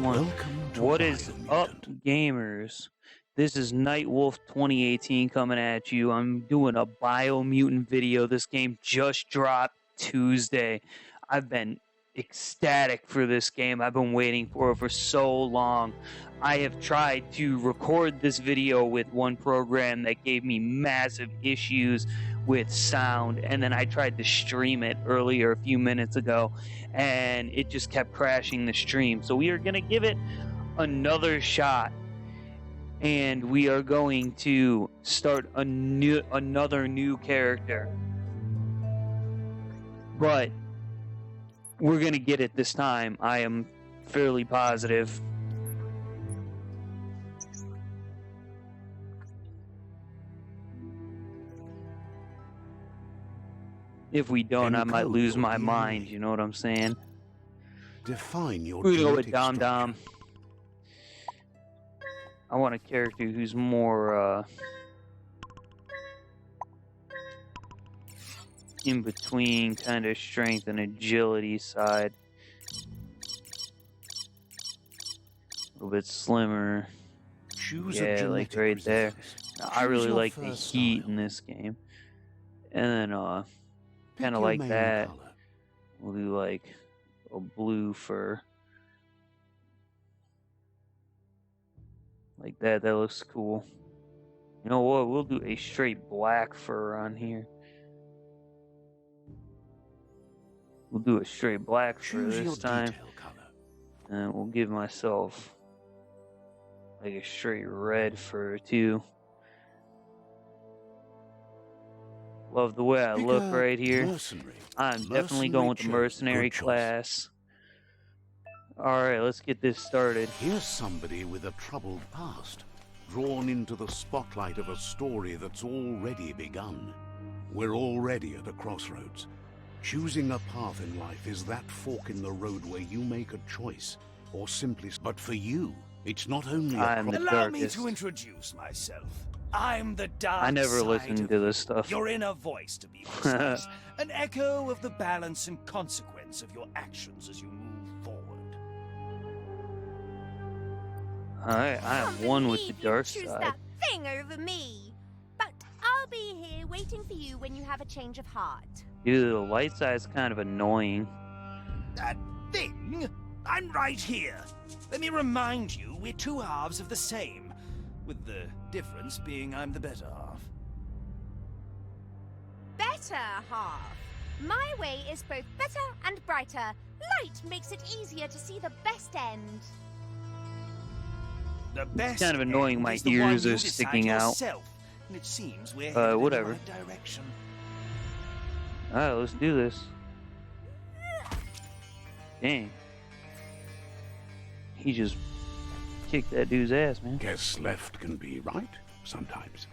one. Welcome to What is up, Biomutant. gamers? This is Nightwolf 2018 coming at you. I'm doing a Biomutant video. This game just dropped Tuesday. I've been ecstatic for this game. I've been waiting for it for so long. I have tried to record this video with one program that gave me massive issues with sound, and then I tried to stream it earlier a few minutes ago, and it just kept crashing the stream. So we are going to give it another shot, and we are going to start another new character, but we're going to get it this time. I am fairly positive. If we don't, I might lose my mind, you know what I'm saying? Define your We're gonna go with genetic Dom structure. Dom. I want a character who's more in between kind of strength and agility side. A little bit slimmer. Choose a Yeah, genetic like right there. resource. Now, I Choose really your like the first heat style. in this game. And then Pick kind of your like main that. color. We'll do like a blue fur. Like that, that looks cool. You know what, we'll do a straight black fur on here. We'll do a straight black fur Choose your this time. detail color. And we'll give myself like a straight red fur too. Love the way I Pick look a right here. mercenary. I'm definitely going with the Mercenary mercenary choice. Good choice. class. Alright, let's get this started. Here's somebody with a troubled past, drawn into the spotlight of a story that's already begun. We're already at a crossroads. Choosing a path in life is that fork in the road where you make a choice, or simply... But for you, it's not only a I'm the Allow me darkest. to introduce myself. I'm the dark I never side listened of to this stuff. your inner voice, to be precise. An echo of the balance and consequence of your actions as you move forward. Alright, I am one with the Believe you dark choose side. that thing over me. But I'll be here waiting for you when you have a change of heart. Dude, the light side's kind of annoying. That thing? I'm right here. Let me remind you, we're two halves of the same, with the difference being I'm the better half. Better half. My way is both better and brighter. Light makes it easier to see the best end. The best kind of annoying, end my is the one ears you are decide sticking out. yourself, and it seems we're headed whatever. in the right direction. Alright, let's do this. Dang. He just kicked that dude's ass, man. Guess left can be right sometimes.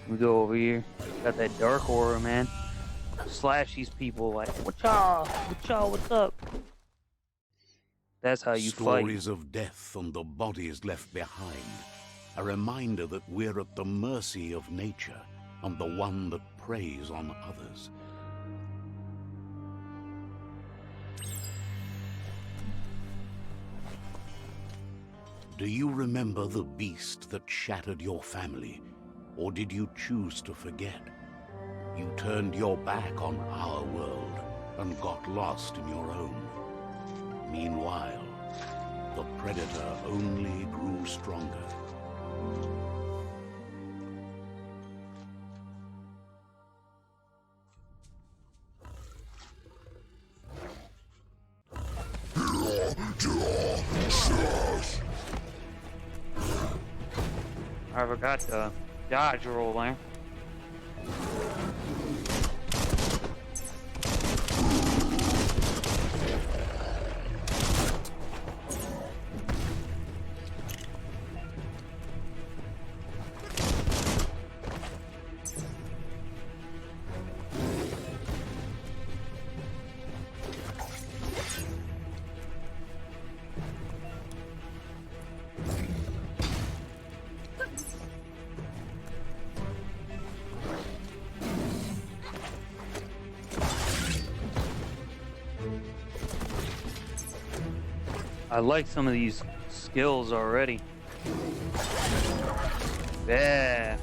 We go over here. Got that dark aura, man. Slash these people like, what y'all? What y'all? What's up? That's how you fight. Stories of death and the bodies left behind. A reminder that we're at the mercy of nature and the one that preys on others. Do you remember the beast that shattered your family? Or did you choose to forget? You turned your back on our world and got lost in your own. Meanwhile, the predator only grew stronger. I forgot to dodge roll there. I like some of these Skills already. Yeah.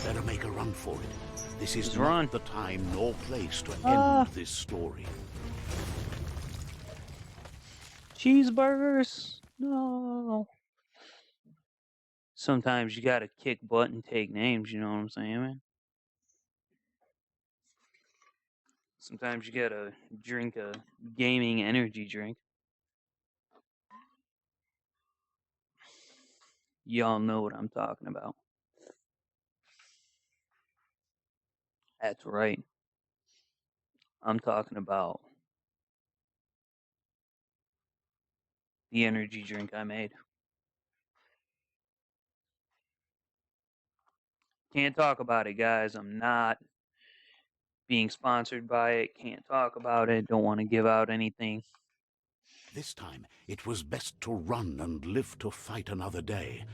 Better make a run for it. This is Just not run. the time nor place to Ah. end this story. Cheeseburgers. No. Sometimes you gotta kick butt and take names, you know what I'm saying, man? Sometimes you gotta drink a gaming energy drink. Y'all know what I'm talking about. That's right. I'm talking about the energy drink I made. Can't talk about it, guys. I'm not being sponsored by it. Can't talk about it. Don't want to give out anything. This time, it was best to run and live to fight another day.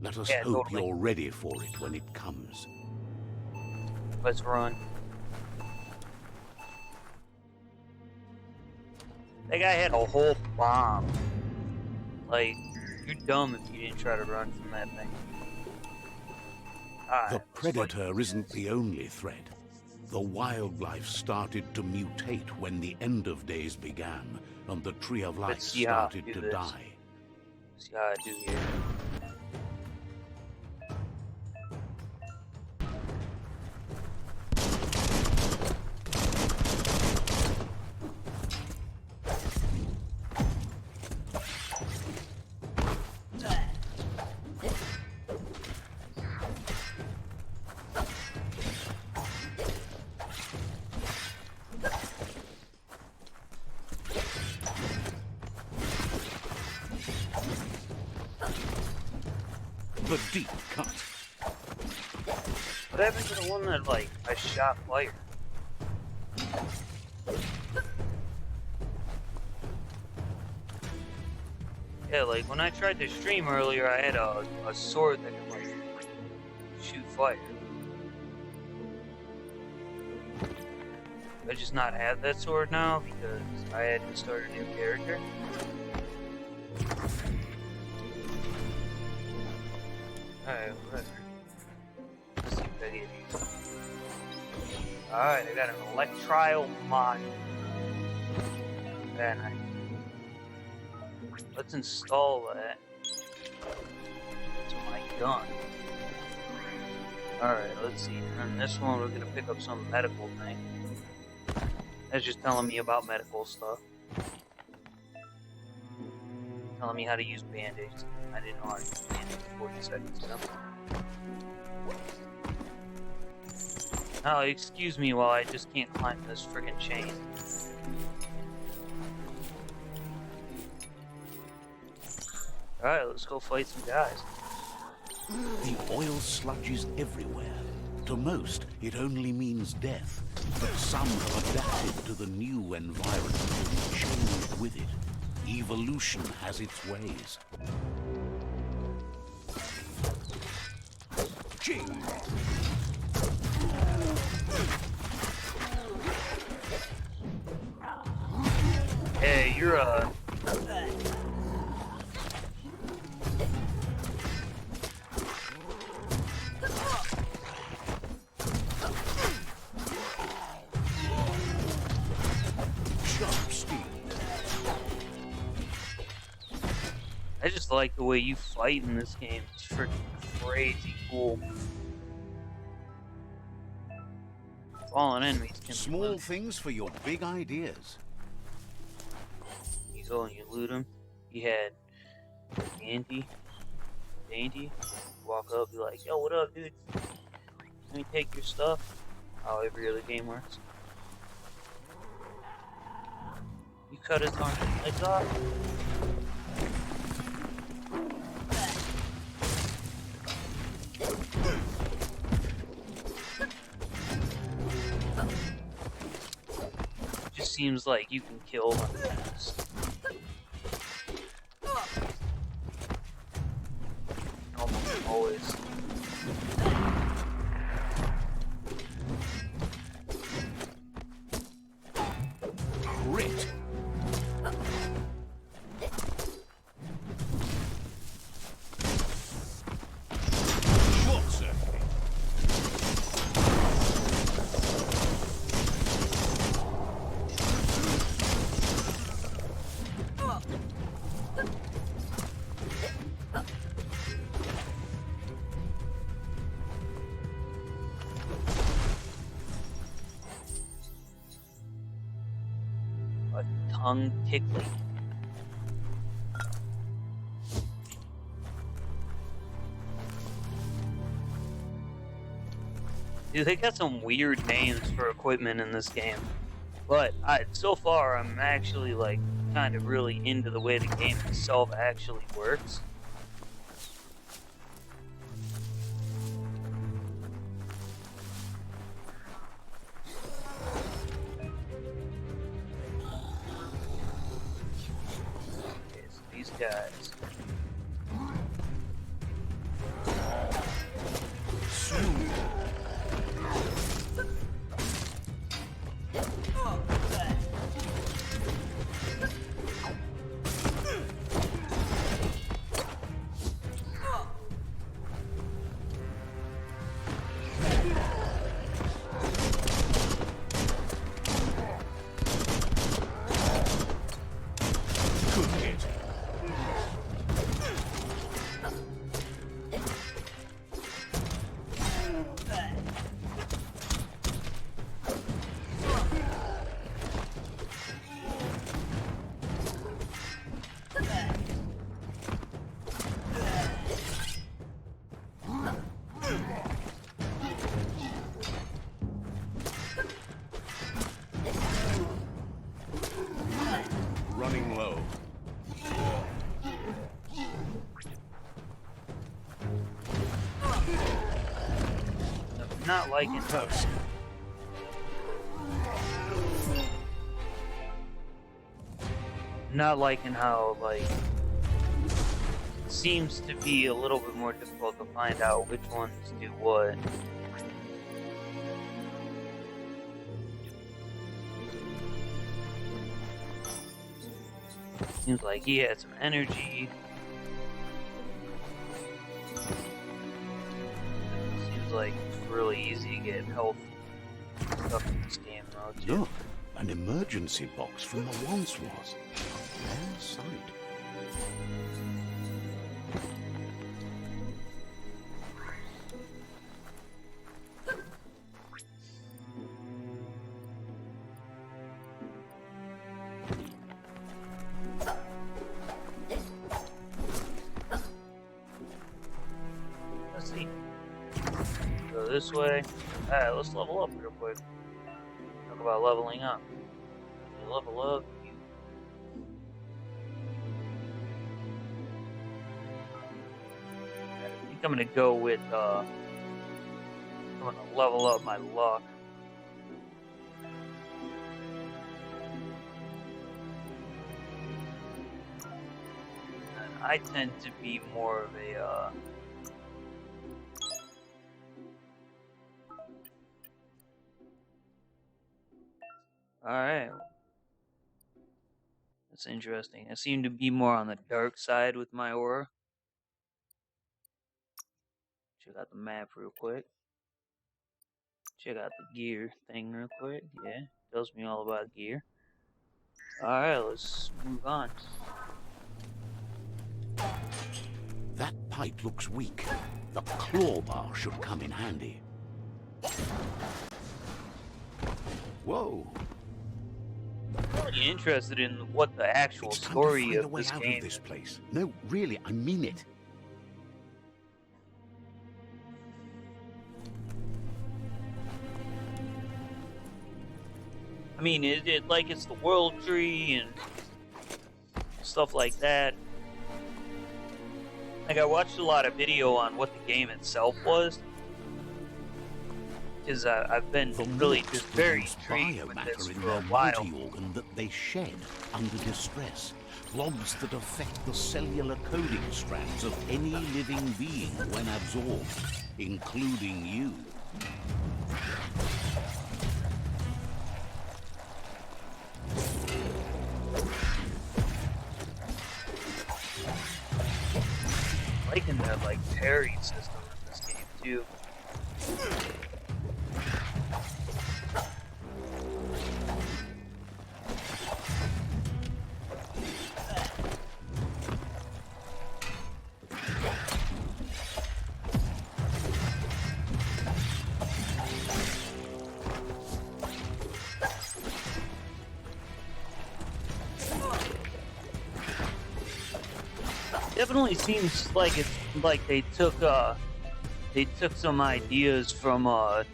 Let us Yeah, hope totally. you're ready for it when it comes. Let's run. That guy had a whole bomb. Like, you're dumb if you didn't try to run from that thing. Alright, The predator isn't the only threat. The wildlife started to mutate when the end of days began, and the tree of life Let's see how I started do to this. die. See how I do here. The deep cut. What happened to the one that, like, I shot fire? Yeah, like, when I tried to stream earlier, I had a sword that could, like, shoot fire. I just not have that sword now because I had to start a new character. Alright, whatever. Let's see if I get these. Alright, I got an electrile mod. Very nice. Let's install that to my gun. Alright, let's see. And this one, we're gonna pick up some medical thing. That's just telling me about medical stuff. Telling me how to use band-aids. I didn't know how to use band-aids 40 seconds ago. Oh, excuse me while I just can't climb this friggin' chain. Alright, let's go fight some guys. The oil sludge is everywhere. To most, it only means death. But some have adapted to the new environment and changed with it. Evolution has its ways. Ching! Hey, you're Sharp steel. I just like the way you fight in this game. It's freaking crazy cool. Fallen enemies can be Small looted. things for your big ideas. You go and you loot him. He had dainty. Walk up, be like, "Yo, what up, dude? Let me take your stuff." How every other game works. You cut his arm and legs off. Just seems like you can kill them fast. Almost always. a tongue tickling. Dude, they got some weird names for equipment in this game. But so far, I'm actually, like, kind of really into the way the game itself actually works. Okay, so these guys. Running low. I'm not liking Close. not liking how, like, it seems to be a little bit more difficult to find out which ones do what. Seems like he had some energy. Seems like it's really easy to get health stuff in this game though, too. Look, an emergency box from the once was. A rare sight. Let's see. Go this way. Alright, let's level up real quick. Talk about leveling up. You level up, I think I'm gonna go with, I'm gonna level up my luck. And I tend to be more of a, Alright. That's interesting. I seem to be more on the dark side with my aura. Check out the map real quick. Check out the gear thing real quick. Yeah, tells me all about gear. Alright, let's move on. That pipe looks weak. The claw bar should come in handy. Whoa. I'm really interested in what the actual It's time to story find a of way this out game of this is. place. No, really, I mean it. I mean, like it's the world tree and stuff like that. Like I watched a lot of video on what the game itself was, because I've been The really monks just very produce intrigued with this biomatter in for a their while. multi-organ that they shed under distress. Blobs that affect the cellular coding strands of any living being when absorbed, including you. Liking the like parry system in this game too. Definitely seems like it's like they took some ideas from what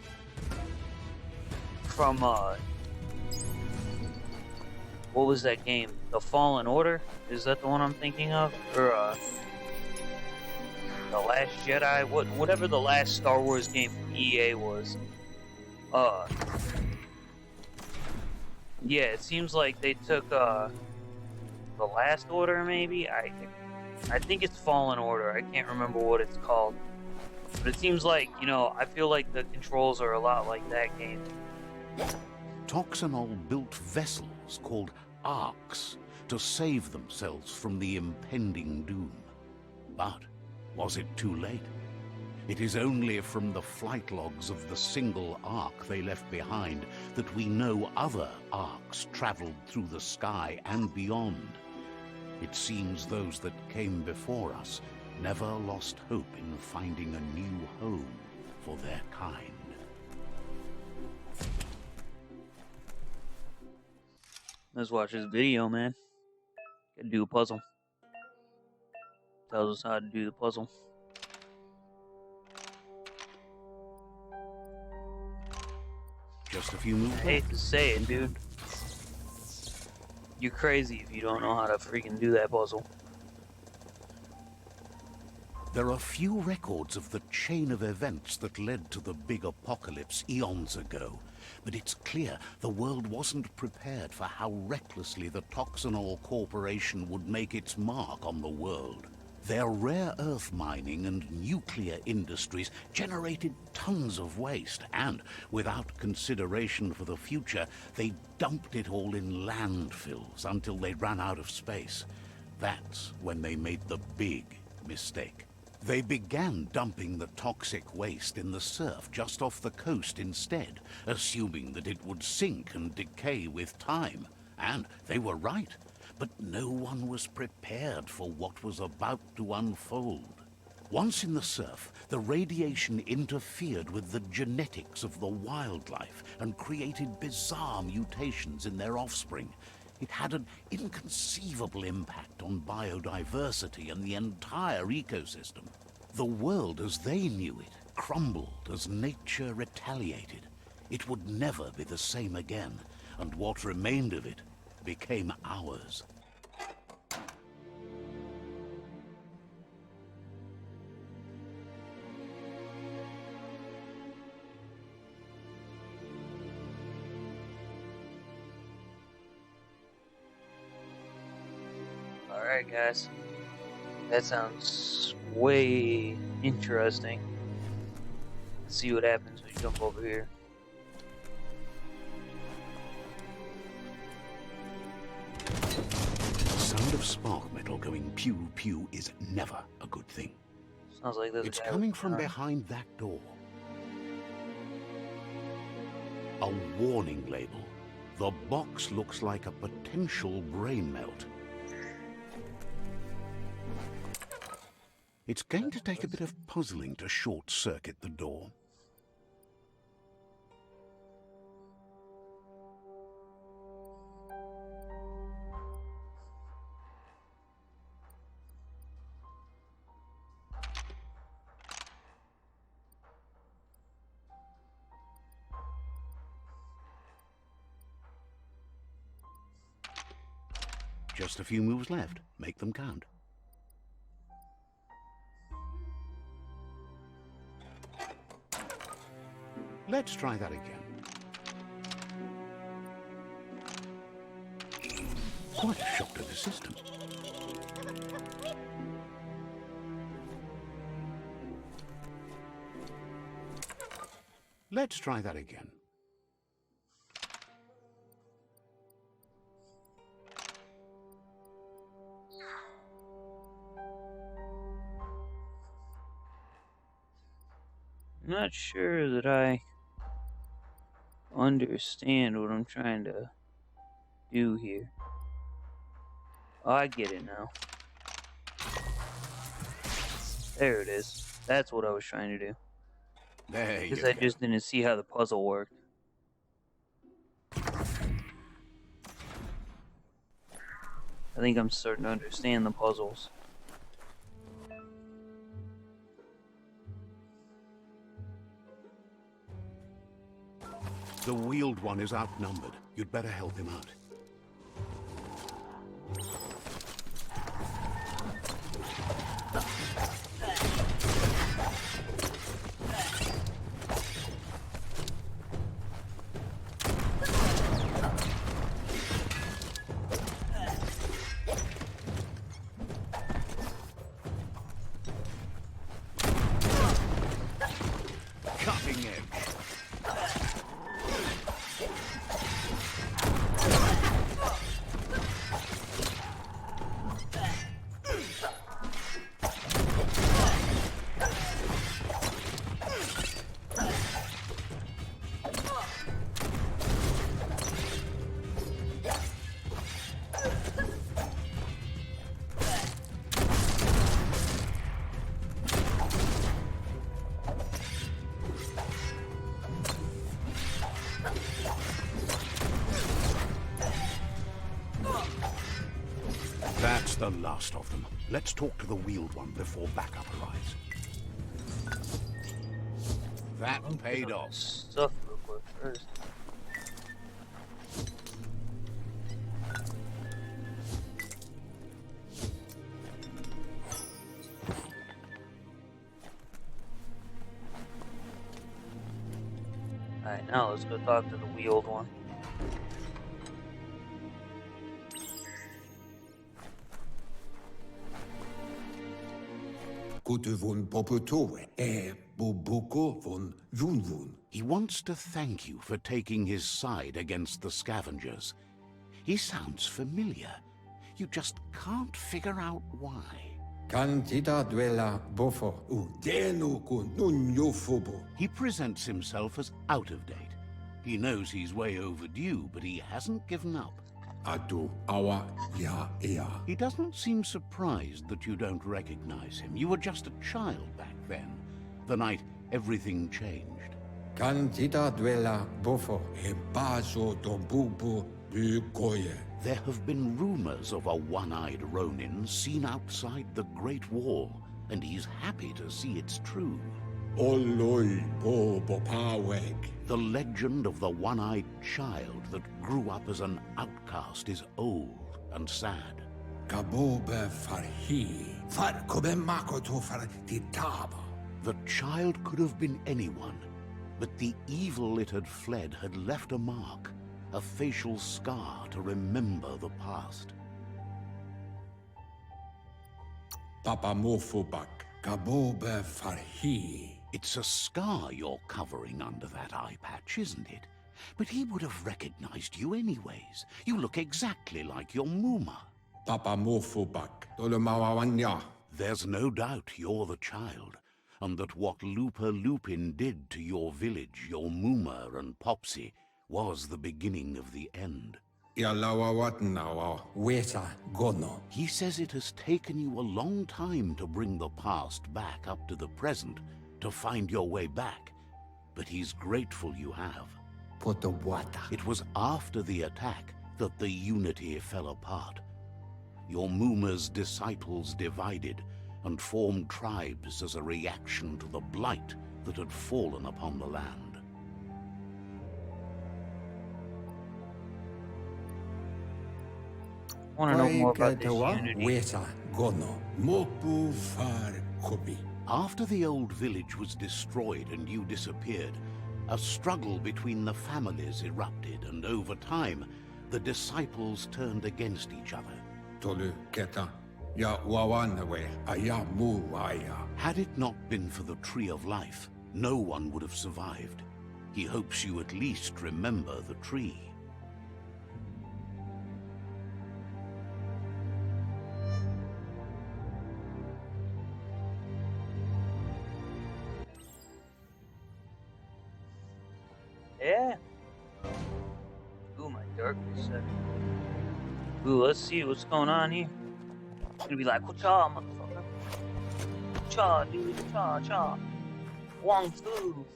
was that game? The Fallen Order? Is that the one I'm thinking of? Or The Last Jedi? Whatever the last Star Wars game from EA was. Yeah, it seems like they took The Last Order, maybe? I think it's Fallen Order. I can't remember what it's called. But it seems like, I feel like the controls are a lot like that game. Toxanol built vessels called arks to save themselves from the impending doom. But was it too late? It is only from the flight logs of the single ark they left behind that we know other arks traveled through the sky and beyond. It seems those that came before us never lost hope in finding a new home for their kind. Let's watch this video, man. Gotta do a puzzle. Tells us how to do the puzzle. Just a few moves. I hate to say it, dude. You're crazy if you don't know how to freaking do that puzzle. There are few records of the chain of events that led to the big apocalypse eons ago, but it's clear the world wasn't prepared for how recklessly the Toxanol Corporation would make its mark on the world. Their rare earth mining and nuclear industries generated tons of waste, and without consideration for the future, they dumped it all in landfills until they ran out of space. That's when they made the big mistake. They began dumping the toxic waste in the surf just off the coast instead, assuming that it would sink and decay with time. And they were right. But no one was prepared for what was about to unfold. Once in the surf, the radiation interfered with the genetics of the wildlife and created bizarre mutations in their offspring. It had an inconceivable impact on biodiversity and the entire ecosystem. The world as they knew it crumbled as nature retaliated. It would never be the same again, and what remained of it became ours. Alright, guys. That sounds way interesting. Let's see what happens when you jump over here. The sound of spark metal going pew pew is never a good thing. Sounds like there's It's a guy coming with a from gun. behind that door. A warning label. The box looks like a potential brain melt. It's going to take a bit of puzzling to short-circuit the door. Just a few moves left. Make them count. Let's try that again. Quite a shock to the system. Let's try that again. I'm not sure that I understand what I'm trying to do here. Oh, I get it now. There it is. That's what I was trying to do. There you Because go. I just didn't see how the puzzle worked. I think I'm starting to understand the puzzles. Wheeled One is outnumbered. You'd better help him out. Cutting edge. That's the last of them. Let's talk to the Wheeled One before backup arrives. That paid off. Stuff real quick first. Alright, now let's go talk to the Wheeled One. He wants to thank you for taking his side against the scavengers. He sounds familiar. You just can't figure out why. He presents himself as out of date. He knows he's way overdue, but he hasn't given up. He doesn't seem surprised that you don't recognize him. You were just a child back then, the night everything changed. There have been rumors of a one-eyed Ronin seen outside the Great Wall, and he's happy to see it's true. The legend of the one-eyed child that grew up as an outcast is old and sad. The child could have been anyone, but the evil it had fled had left a mark, a facial scar to remember the past. It's a scar you're covering under that eye patch, isn't it? But he would have recognized you anyways. You look exactly like your Muma. There's no doubt you're the child, and that what Lupa Lupin did to your village, your Muma and Popsy, was the beginning of the end. He says it has taken you a long time to bring the past back up to the present, to find your way back, but he's grateful you have. It was after the attack that the unity fell apart. Your Muma's disciples divided and formed tribes as a reaction to the blight that had fallen upon the land. I want to know more about this unity. After the old village was destroyed and you disappeared, a struggle between the families erupted, and over time, the disciples turned against each other. Had it not been for the Tree of Life, no one would have survived. He hopes you at least remember the tree. Yeah. Ooh, my darkness. Ooh, let's see what's going on here. It's gonna be like, cha, motherfucker. Cha, dude, cha, cha. Wong Fu.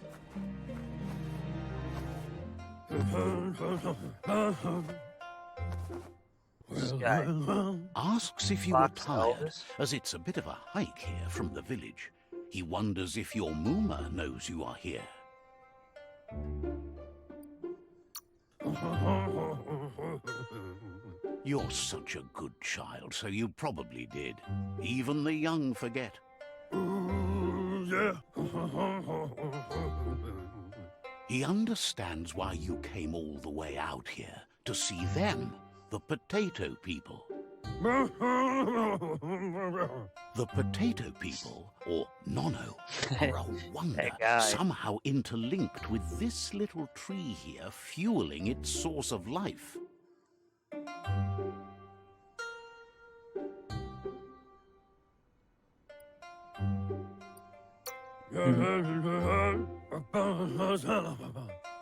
This guy Asks if you are Fox tired, Elvis. as it's a bit of a hike here from the village. He wonders if your Muma knows you are here. You're such a good child, so you probably did. Even the young forget. Yeah. He understands why you came all the way out here, to see them, the potato people. The potato people, or Nono, are a wonder, That guy. somehow interlinked with this little tree here, fueling its source of life.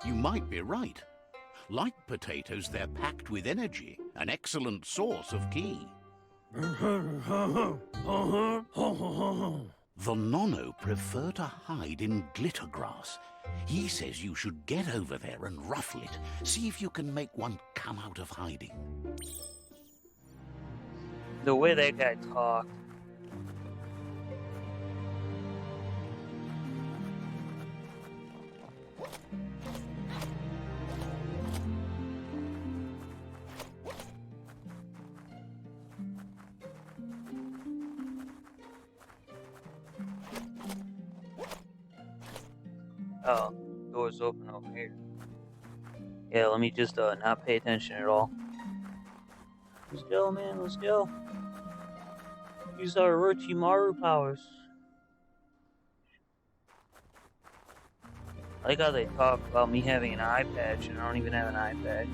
You might be right. Like potatoes, they're packed with energy, an excellent source of ki. The Nono prefer to hide in glitter grass. He says you should get over there and ruffle it. See if you can make one come out of hiding. The way that guy talked. Oh, door's open over here. Yeah, let me just not pay attention at all. Let's go, man, let's go. Use our Orochimaru powers. I like how they talk about me having an eye patch, and I don't even have an eye patch.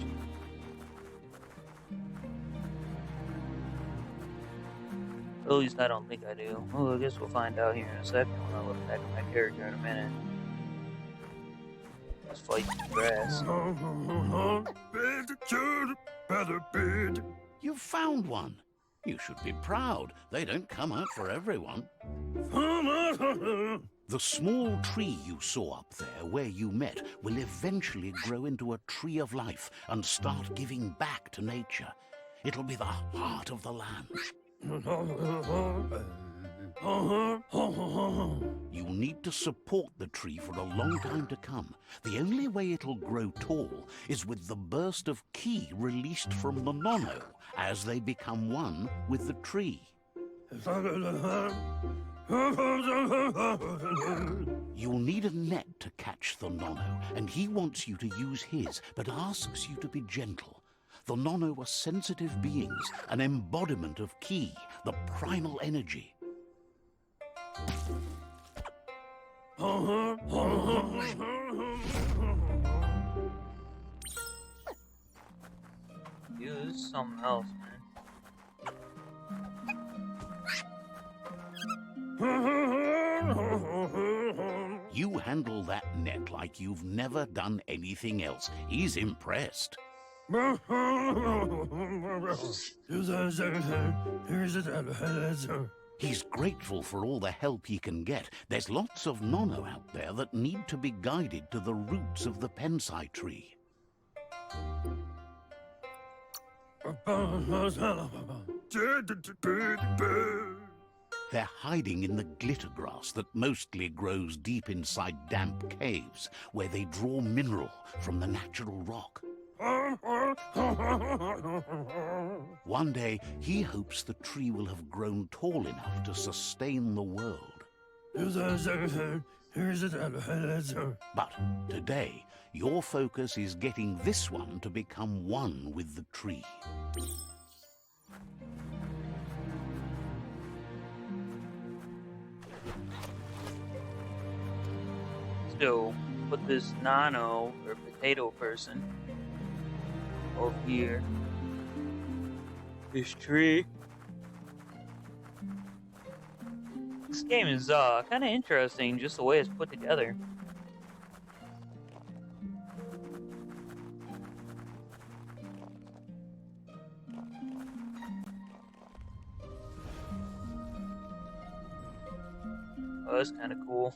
At least I don't think I do. Oh, I guess we'll find out here in a second when I look back at my character in a minute. Let's fight the grass. You've found one. You should be proud. They don't come out for everyone. The small tree you saw up there where you met will eventually grow into a tree of life and start giving back to nature. It'll be the heart of the land. You'll need to support the tree for a long time to come. The only way it'll grow tall is with the burst of ki released from the Nono as they become one with the tree. You'll need a net to catch the Nono, and he wants you to use his, but asks you to be gentle. The Nono are sensitive beings, an embodiment of ki, the primal energy. Dude, this is something else, man. You handle that net like you've never done anything else. He's impressed. He's grateful for all the help he can get. There's lots of Nono out there that need to be guided to the roots of the Pensai tree. They're hiding in the glitter grass that mostly grows deep inside damp caves, where they draw mineral from the natural rock. One day, he hopes the tree will have grown tall enough to sustain the world. But today, your focus is getting this one to become one with the tree. So, put this Nano, or potato person, over here. This tree. This game is kind of interesting, just the way it's put together. Oh, that's kind of cool.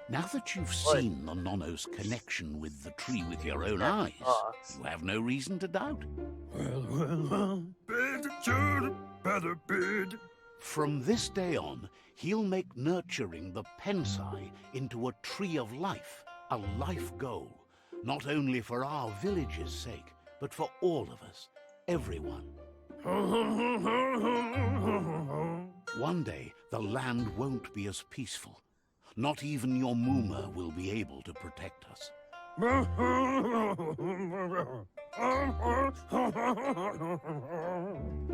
Now that you've seen the Nono's connection with the tree with your own eyes, you have no reason to doubt. From this day on, he'll make nurturing the Pensai into a tree of life, a life goal, not only for our village's sake, but for all of us, everyone. One day, the land won't be as peaceful. Not even your Muma will be able to protect us.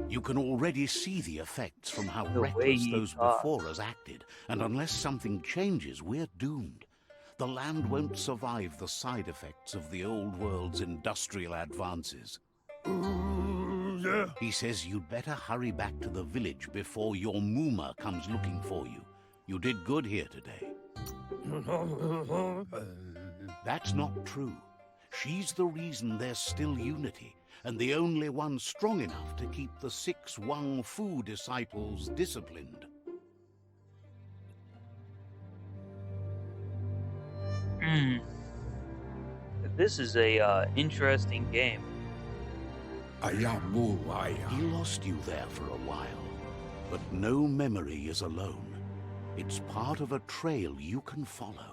You can already see the effects from how The way reckless he those talks. before us acted, and unless something changes, we're doomed. The land won't survive the side effects of the old world's industrial advances. Yeah. He says you'd better hurry back to the village before your Muma comes looking for you. You did good here today. That's not true. She's the reason there's still unity, and the only one strong enough to keep the 6 Wang Fu disciples disciplined. This is a interesting game. He lost you there for a while, but no memory is alone. It's part of a trail you can follow.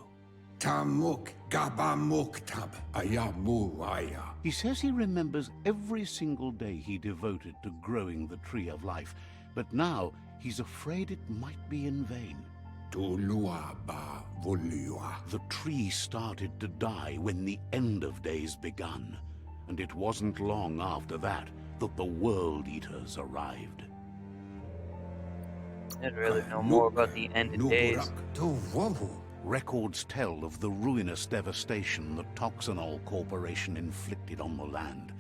He says he remembers every single day he devoted to growing the Tree of Life, but now he's afraid it might be in vain. The tree started to die when the end of days begun, and it wasn't long after that that the World Eaters arrived. I'd rather know more about the end of days. Records tell of the ruinous devastation the Toxanol Corporation inflicted on the land.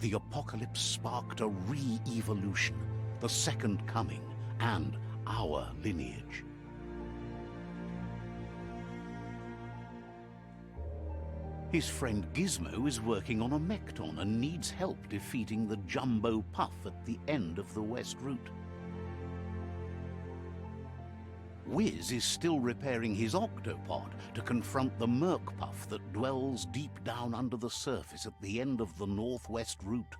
The apocalypse sparked a re-evolution, the second coming, and our lineage. His friend Gizmo is working on a Mekton and needs help defeating the Jumbo Puff at the end of the West Route. Wiz is still repairing his octopod to confront the Merc Puff that dwells deep down under the surface at the end of the Northwest Route.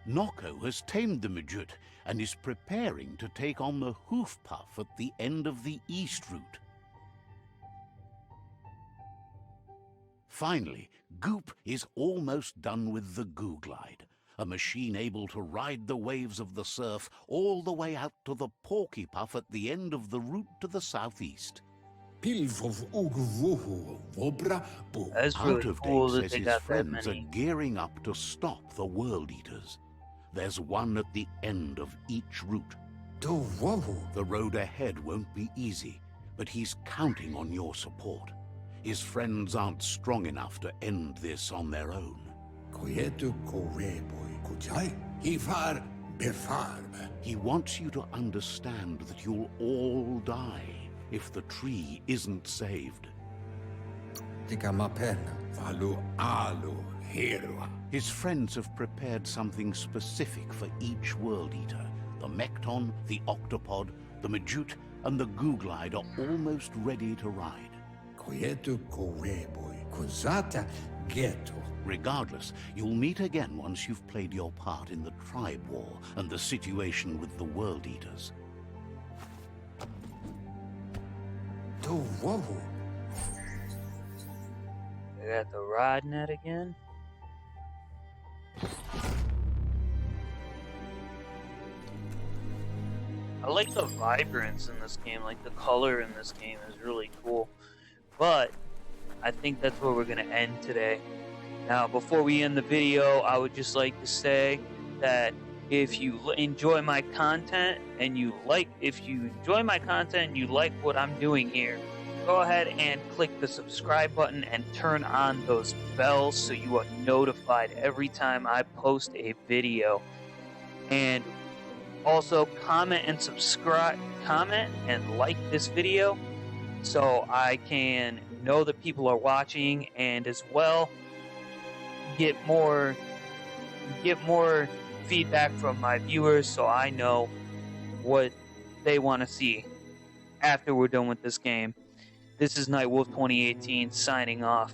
Nocco has tamed the Midget and is preparing to take on the Hoof Puff at the end of the East Route. Finally, Goop is almost done with the Goo Glide, a machine able to ride the waves of the surf all the way out to the Porky Puff at the end of the route to the southeast. That's Out really of cool Date that says they his got that friends are many. gearing up to stop the World Eaters. There's one at the end of each route. The road ahead won't be easy, but he's counting on your support. His friends aren't strong enough to end this on their own. He wants you to understand that you'll all die if the tree isn't saved. His friends have prepared something specific for each World Eater. The Mekton, the Octopod, the Majute, and the Goo Glide are almost ready to ride. Regardless, you'll meet again once you've played your part in the tribe war and the situation with the World Eaters. They got the rod net again. I like the vibrance in this game, like the color in this game is really cool. But I think that's where we're going to end today. Now, before we end the video, I would just like to say that if you enjoy my content and you like what I'm doing here, go ahead and click the subscribe button and turn on those bells so you are notified every time I post a video. And also comment and like this video so I can know that people are watching, and as well get more feedback from my viewers so I know what they want to see after we're done with this game. This is Nightwolf 2018 signing off.